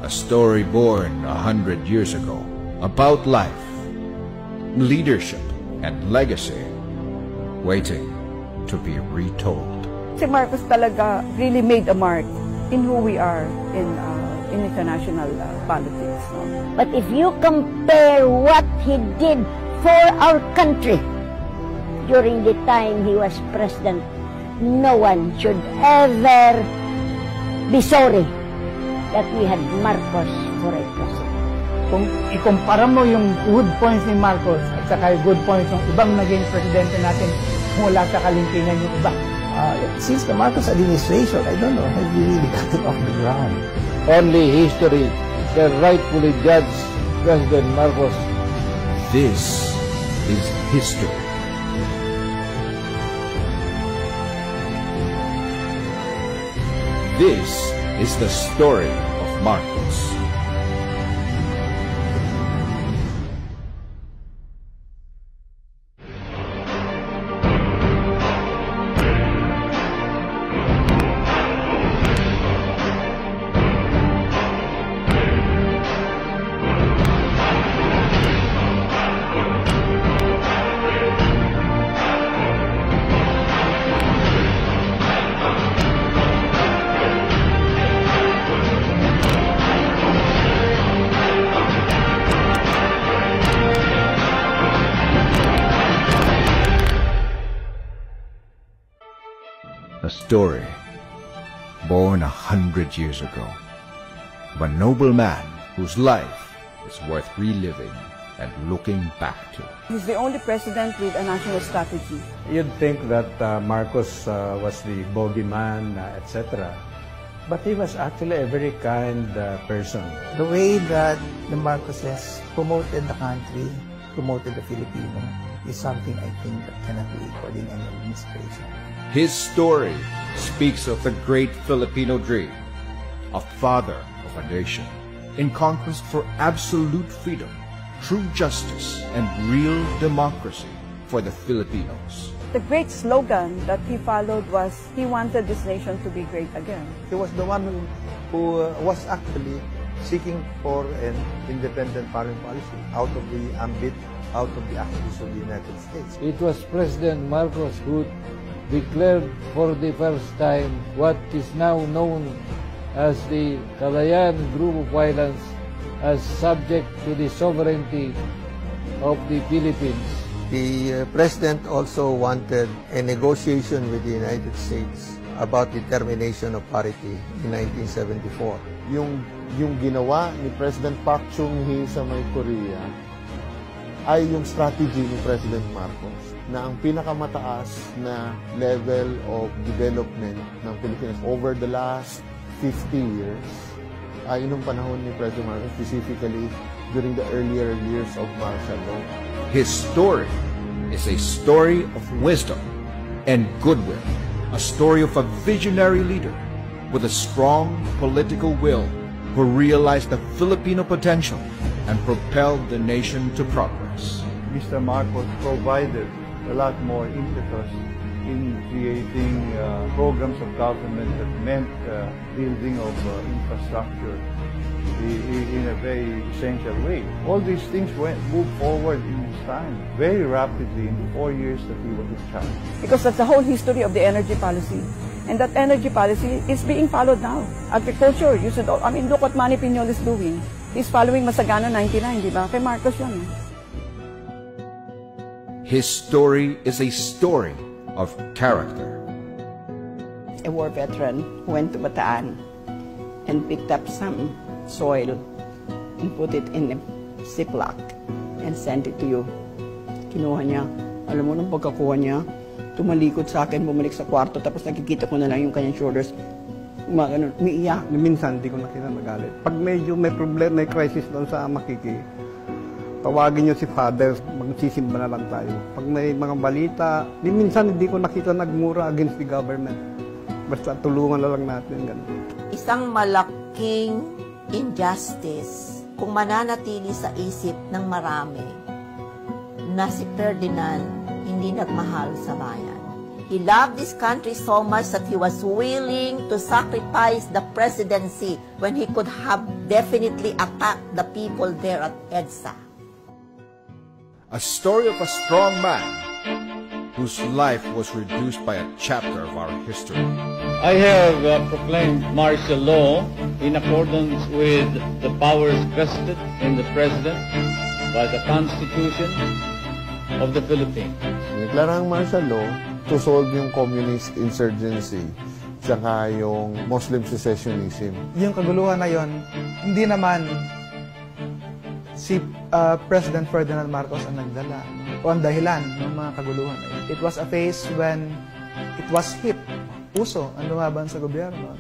A story born 100 years ago about life, leadership, and legacy, waiting to be retold. Si Marcos talaga really made a mark in who we are in international politics. No? But if you compare what he did for our country during the time he was president, no one should ever be sorry that we had Marcos for a president. Kung ikumpara mo yung good points ni Marcos at saka yung good points ng ibang naging presidente natin mula sa kalimpinan yung iba. Since the Marcos administration, I don't know, have you really gotten off the ground? Only history can rightfully judge President Marcos. This is history. This is the story of Marcos. A story born 100 years ago of a noble man whose life is worth reliving and looking back to. He's the only president with a national strategy. You'd think that Marcos was the bogeyman, etc. But he was actually a very kind person. The way that the Marcoses promoted the country, promoted the Filipino, is something I think that cannot be equaled in any administration. His story speaks of the great Filipino dream, a father of a nation, in conquest for absolute freedom, true justice, and real democracy for the Filipinos. The great slogan that he followed was, he wanted this nation to be great again. He was the one who was actually seeking for an independent foreign policy out of the ambit, out of the activities of the United States. It was President Marcos who declared for the first time what is now known as the Kalayaan Group of Islands as subject to the sovereignty of the Philippines. The President also wanted a negotiation with the United States about the termination of parity in 1974. Yung ginawa ni President Park Chung-hee sa may Korea ay yung strategy ni President Marcos na ang pinakamataas na level of development ng Pilipinas over the last 50 years ay nung panahon ni President Marcos, specifically during the earlier years of martial law. His story is a story of wisdom and goodwill, a story of a visionary leader with a strong political will who realized the Filipino potential and propelled the nation to progress. Mr. Marcos provided a lot more impetus in creating programs of government that meant building of infrastructure in a very essential way. All these things moved forward in his time very rapidly in the 4 years that he was in charge. Because that's the whole history of the energy policy. And that energy policy is being followed now. Agriculture, you should, I mean, look what Manny Piñol is doing. He's following Masagana 99, di ba? Kay Marcos yun. His story is a story of character. A war veteran who went to Bataan and picked up some soil and put it in a Ziploc and sent it to you. Kinuha niya. Alam mo, nung pagkakuha niya, tumalikod sa akin, bumalik sa kwarto, tapos nakikita ko na lang yung kanyang shoulders. Umiiyak. Minsan, hindi ko nakita magalit. Pag medyo may problema, may crisis doon sa Makiki, tawagin niyo si Father, magsisimba na lang tayo. Pag may mga balita, minsan hindi ko nakita nagmura against the government. Basta tulungan na lang natin. Ganun. Isang malaking injustice kung mananatili sa isip ng marami na si Ferdinand hindi nagmahal sa bayan. He loved this country so much that he was willing to sacrifice the presidency when he could have definitely attacked the people there at EDSA. A story of a strong man whose life was reduced by a chapter of our history. I have proclaimed martial law in accordance with the powers vested in the President by the Constitution of the Philippines. Deklarang martial law to solve yung communist insurgency saka yung Muslim secessionism. Yung kaguluhan na yon, hindi naman si President Ferdinand Marcos ang nagdala o ang dahilan ng mga kaguluhan na yun. It was a phase when it was hip, uso ang lumaban sa gobyerno.